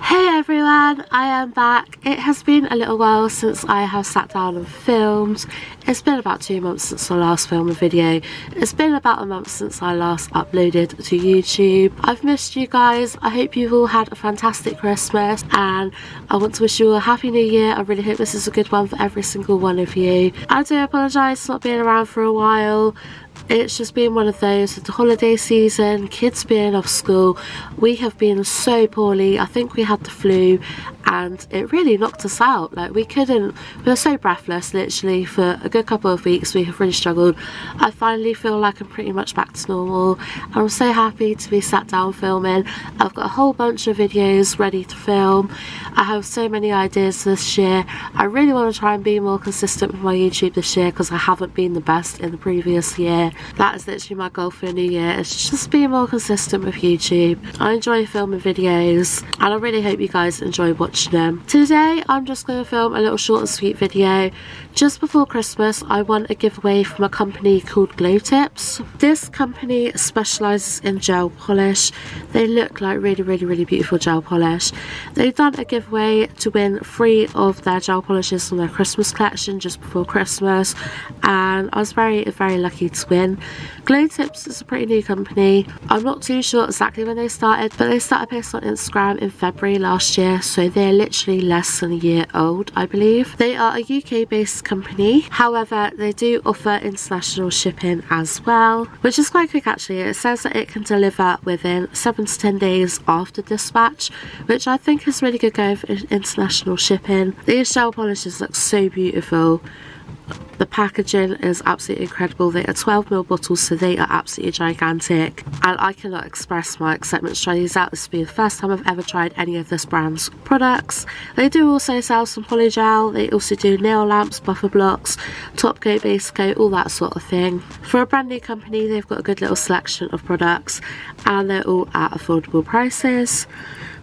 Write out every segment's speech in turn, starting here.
Hey everyone, I am back. It has been a little while since I have sat down and filmed. It's been about 2 months since I last filmed a video. It's been about a month since I last uploaded to YouTube. I've missed you guys. I hope you've all had a fantastic Christmas and I want to wish you all a happy new year. I really hope this is a good one for every single one of you. I do apologise for not being around for a while. It's just been one of those with the holiday season, kids being off school. We have been so poorly. I think we had the flu and it really knocked us out. Like we were so breathless literally for a good couple of weeks. We have really struggled. I finally feel like I'm pretty much back to normal. I'm so happy to be sat down filming. I've got a whole bunch of videos ready to film. I have so many ideas this year. I really want to try and be more consistent with my YouTube this year because I haven't been the best in the previous year. That is literally my goal for a new year. It's just being more consistent with YouTube. I enjoy filming videos and I really hope you guys enjoy watching them. Today I'm just going to film a little short and sweet video. Just before Christmas I won a giveaway from a company called GLOWTIPS. This company specialises in gel polish. They look like really beautiful gel polish. They've done a giveaway to win 3 of their gel polishes from their Christmas collection just before Christmas and I was very lucky to win. GLOWTIPS is a pretty new company. I'm not too sure exactly when they started, but they started posting on Instagram in February last year, so they're literally less than a year old, I believe. They are a UK based company, however they do offer international shipping as well, which is quite quick actually. It says that it can deliver within 7 to 10 days after dispatch, which I think is really good going for international shipping. These gel polishes look so beautiful. The packaging is absolutely incredible. They are 12ml bottles, so they are absolutely gigantic and I cannot express my excitement to try these out. This will be the first time I've ever tried any of this brand's products. They do also sell some polygel. They also do nail lamps, buffer blocks, top coat, base coat, all that sort of thing. For a brand new company they've got a good little selection of products and they're all at affordable prices.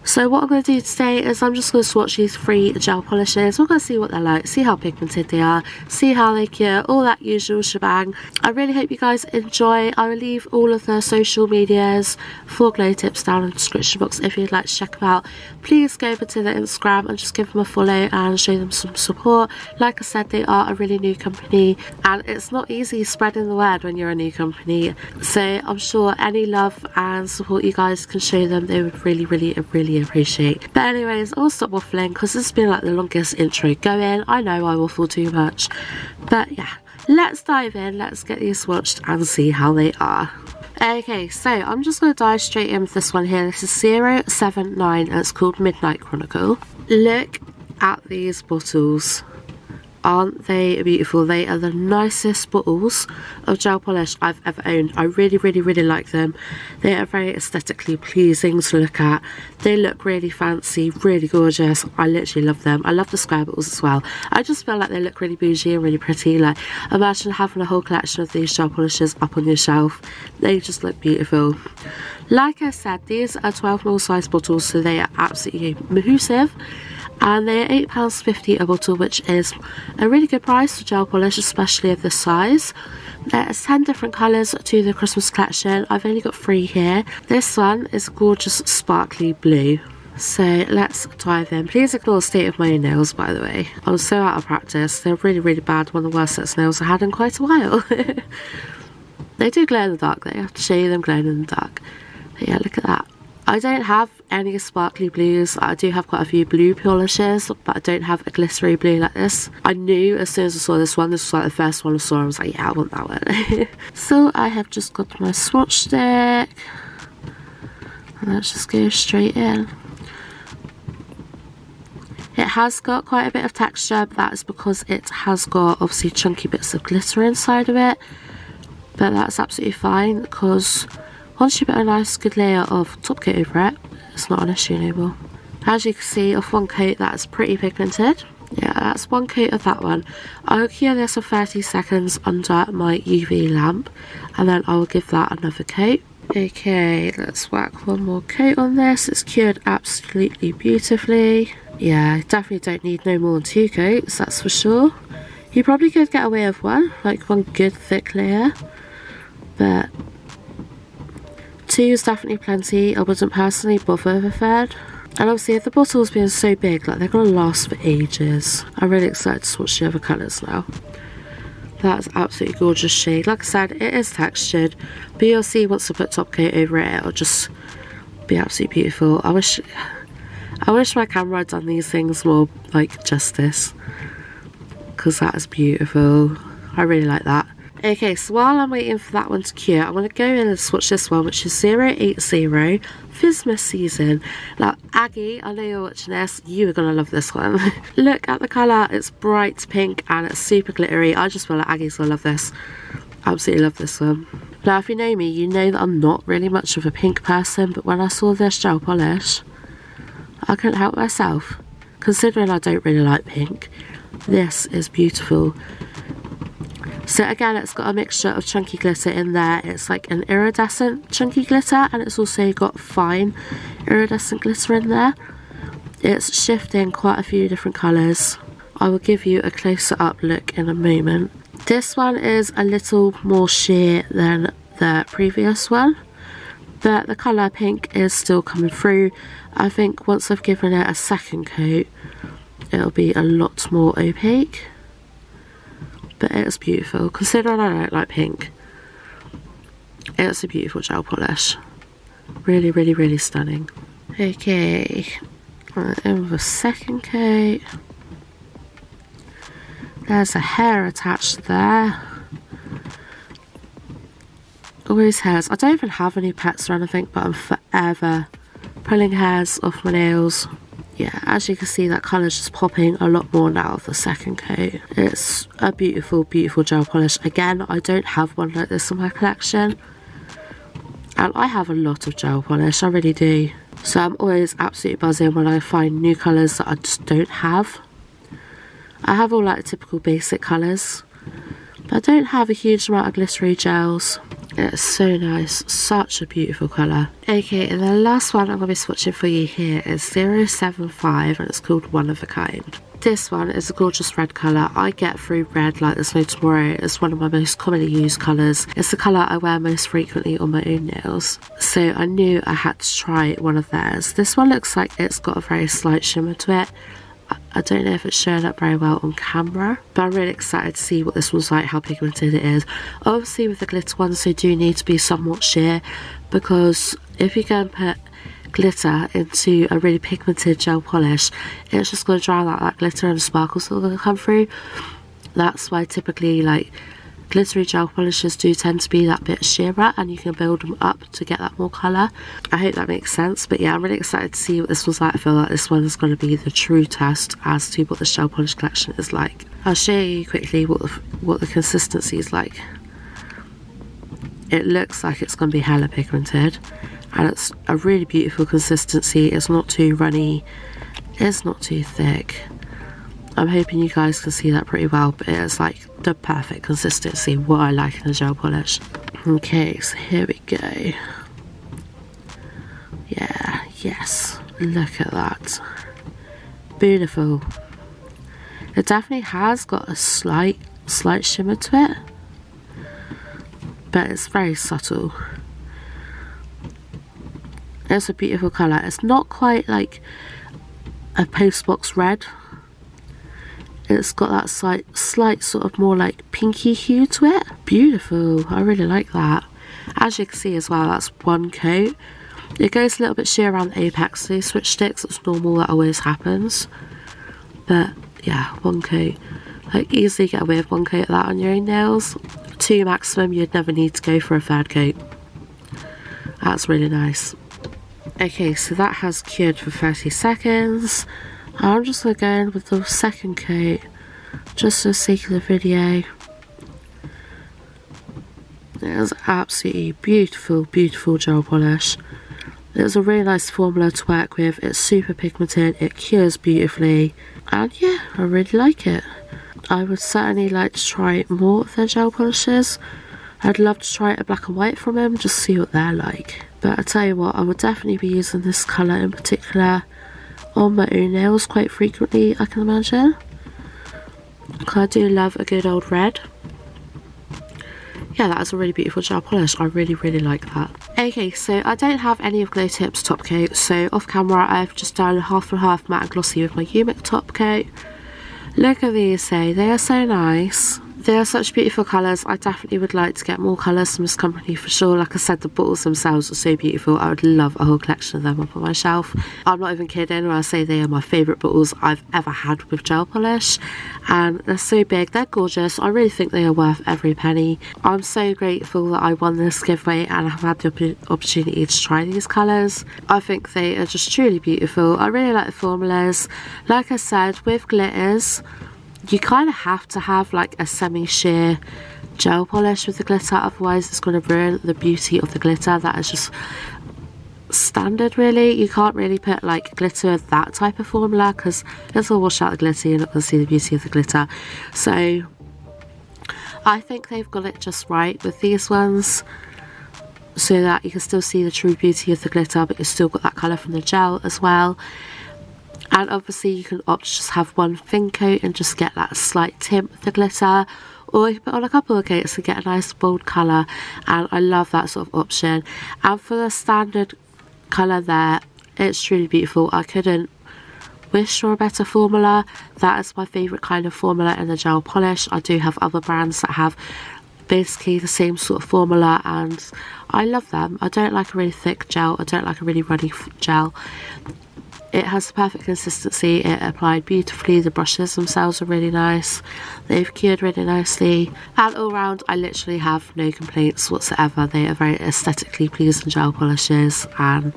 So what I'm going to do today is I'm just going to swatch these 3 gel polishes. We're going to see what they're like, see how pigmented they are, see how they cure, all that usual shebang. I really hope you guys enjoy. I will leave all of their social medias for GLOWTIPS down in the description box if you'd like to check them out. Please go over to their Instagram and just give them a follow and show them some support. Like I said, they are a really new company and it's not easy spreading the word when you're a new company. So I'm sure any love and support you guys can show them, they would really appreciate. But anyways, I'll stop waffling because this has been like the longest intro going. I know I waffle too much, but yeah, let's dive in, let's get these swatched and see how they are. Okay, so I'm just going to dive straight in with this one here. This is 079 and it's called Midnight Chronicle. Look at these bottles. Aren't they beautiful? They are the nicest bottles of gel polish I've ever owned. I really like them. They are very aesthetically pleasing to look at. They look really fancy, really gorgeous. I literally love them. I love the square bottles as well. I just feel like they look really bougie and really pretty. Like, imagine having a whole collection of these gel polishes up on your shelf. They just look beautiful. Like I said, these are 12ml size bottles, so they are absolutely massive. And they are £8.50 a bottle, which is a really good price for gel polish, especially of this size. There's 10 different colours to the Christmas collection. I've only got 3 here. This one is a gorgeous sparkly blue. So let's dive in. Please ignore the state of my nails, by the way. I'm so out of practice. They're really bad. One of the worst sets of nails I had in quite a while. They do glow in the dark though. I have to show you them glowing in the dark. But yeah, look at that. I don't have any sparkly blues. I do have quite a few blue polishes, but I don't have a glittery blue like this. I knew as soon as I saw this one, this was like the first one I saw, I was like, yeah, I want that one. So I have just got my swatch stick. And let's just go straight in. It has got quite a bit of texture, but that is because it has got obviously chunky bits of glitter inside of it. But that's absolutely fine because once you put a nice good layer of top coat over it, it's not an issue anymore. As you can see, off one coat that's pretty pigmented. Yeah, that's one coat of that one. I'll cure this for 30 seconds under my UV lamp and then I will give that another coat. Okay, let's whack one more coat on this. It's cured absolutely beautifully. Yeah, definitely don't need no more than 2 coats, that's for sure. You probably could get away with one, like one good thick layer, but 2 is definitely plenty. I wouldn't personally bother with a third. And obviously if the bottles being so big, like they're going to last for ages. I'm really excited to swatch the other colours now. That's absolutely gorgeous shade. Like I said, it is textured, but you'll see once I put top coat over it, it'll just be absolutely beautiful. I wish my camera had done these things more like justice, because that is beautiful. I really like that. Okay, so while I'm waiting for that one to cure, I'm going to go in and swatch this one, which is 080 Fizmas Season. Now, Aggie, I know you're watching this, you are going to love this one. Look at the colour, it's bright pink and it's super glittery. I just feel like Aggie's going to love this. Absolutely love this one. Now, if you know me, you know that I'm not really much of a pink person, but when I saw this gel polish, I couldn't help myself. Considering I don't really like pink, this is beautiful. So again, it's got a mixture of chunky glitter in there. It's like an iridescent chunky glitter, and it's also got fine iridescent glitter in there. It's shifting quite a few different colours. I will give you a closer up look in a moment. This one is a little more sheer than the previous one, but the colour pink is still coming through. I think once I've given it a second coat, it'll be a lot more opaque. But it's beautiful. Considering I don't like pink, it's a beautiful gel polish. Really, really, really stunning. Okay, in with a second coat. There's a hair attached there. Always hairs. I don't even have any pets or anything, but I'm forever pulling hairs off my nails. Yeah, as you can see, that colour's just popping a lot more now of the second coat. It's a beautiful, beautiful gel polish. Again, I don't have one like this in my collection. And I have a lot of gel polish, I really do. So I'm always absolutely buzzing when I find new colours that I just don't have. I have all like typical basic colours, but I don't have a huge amount of glittery gels. It's so nice, such a beautiful colour. Okay, and the last one I'm going to be swatching for you here is 075, and it's called One of a Kind. This one is a gorgeous red colour. I get through red like there's no tomorrow. It's one of my most commonly used colours. It's the colour I wear most frequently on my own nails. So I knew I had to try one of theirs. This one looks like it's got a very slight shimmer to it. I don't know if it's showing up very well on camera, but I'm really excited to see what this one's like, how pigmented it is. Obviously with the glitter ones, they do need to be somewhat sheer, because if you go and put glitter into a really pigmented gel polish, it's just going to drown out that glitter and the sparkles that are going to come through. That's why typically like glittery gel polishes do tend to be that bit sheerer, and you can build them up to get that more colour. I hope that makes sense, but yeah, I'm really excited to see what this one's like. I feel like this one is going to be the true test as to what the gel polish collection is like. I'll show you quickly what the consistency is like. It looks like it's going to be hella pigmented, and it's a really beautiful consistency. It's not too runny, it's not too thick. I'm hoping you guys can see that pretty well, but it's like the perfect consistency, what I like in a gel polish. Okay, so here we go. Yeah, yes, look at that. Beautiful. It definitely has got a slight shimmer to it, but it's very subtle. It's a beautiful colour. It's not quite like a postbox red. It's got that slight sort of more like pinky hue to it. Beautiful, I really like that. As you can see as well, that's one coat. It goes a little bit sheer around the apex of these switch sticks. It's normal, that always happens. But yeah, one coat. Like easily get away with one coat of that on your own nails. 2 maximum, you'd never need to go for a third coat. That's really nice. Okay, so that has cured for 30 seconds. I'm just going to go in with the second coat, just for the sake of the video. It is absolutely beautiful, beautiful gel polish. It's a really nice formula to work with. It's super pigmented, it cures beautifully, and yeah, I really like it. I would certainly like to try more of their gel polishes. I'd love to try a black and white from them, just see what they're like. But I tell you what, I would definitely be using this colour in particular on my own nails quite frequently, I can imagine. I do love a good old red. Yeah, that is a really beautiful gel polish. I really, really like that. Okay, so I don't have any of GLOWTIPS top coat, so off camera I've just done half and half matte and glossy with my Umix top coat. Look at these, they are so nice. They are such beautiful colours. I definitely would like to get more colours from this company for sure. Like I said, the bottles themselves are so beautiful. I would love a whole collection of them up on my shelf. I'm not even kidding when I say they are my favourite bottles I've ever had with gel polish. And they're so big, they're gorgeous. I really think they are worth every penny. I'm so grateful that I won this giveaway and have had the opportunity to try these colours. I think they are just truly beautiful. I really like the formulas. Like I said, with glitters, you kind of have to have like a semi-sheer gel polish with the glitter, otherwise it's going to ruin the beauty of the glitter. That is just standard really. You can't really put like glitter with that type of formula because it'll wash out the glitter. You're not going to see the beauty of the glitter. So I think they've got it just right with these ones, so that you can still see the true beauty of the glitter, but you've still got that colour from the gel as well. And obviously you can opt to just have one thin coat and just get that slight tint with the glitter, or you can put on a couple of coats to get a nice bold colour, and I love that sort of option. And for the standard colour there, it's truly beautiful. I couldn't wish for a better formula. That is my favourite kind of formula in the gel polish. I do have other brands that have basically the same sort of formula and I love them. I don't like a really thick gel, I don't like a really runny gel. It has the perfect consistency, it applied beautifully, the brushes themselves are really nice, they've cured really nicely, and all round I literally have no complaints whatsoever. They are very aesthetically pleasing gel polishes, and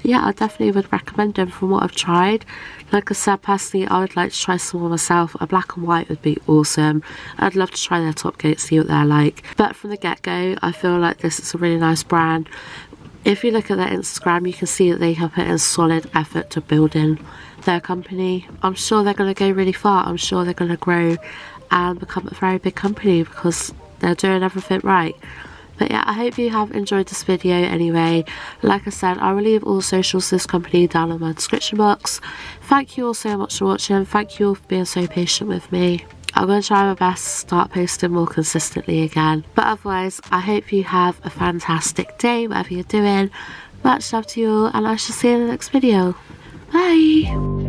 yeah, I definitely would recommend them from what I've tried. Like I said, personally I would like to try some more myself. A black and white would be awesome. I'd love to try their top coat, see what they're like, but from the get-go I feel like this is a really nice brand. If you look at their Instagram, you can see that they have put in solid effort to building their company. I'm sure they're going to go really far. I'm sure they're going to grow and become a very big company because they're doing everything right. But yeah, I hope you have enjoyed this video anyway. Like I said, I will leave all the socials to this company down in my description box. Thank you all so much for watching. Thank you all for being so patient with me. I'm going to try my best to start posting more consistently again. But otherwise, I hope you have a fantastic day, whatever you're doing. Much love to you all, and I shall see you in the next video. Bye!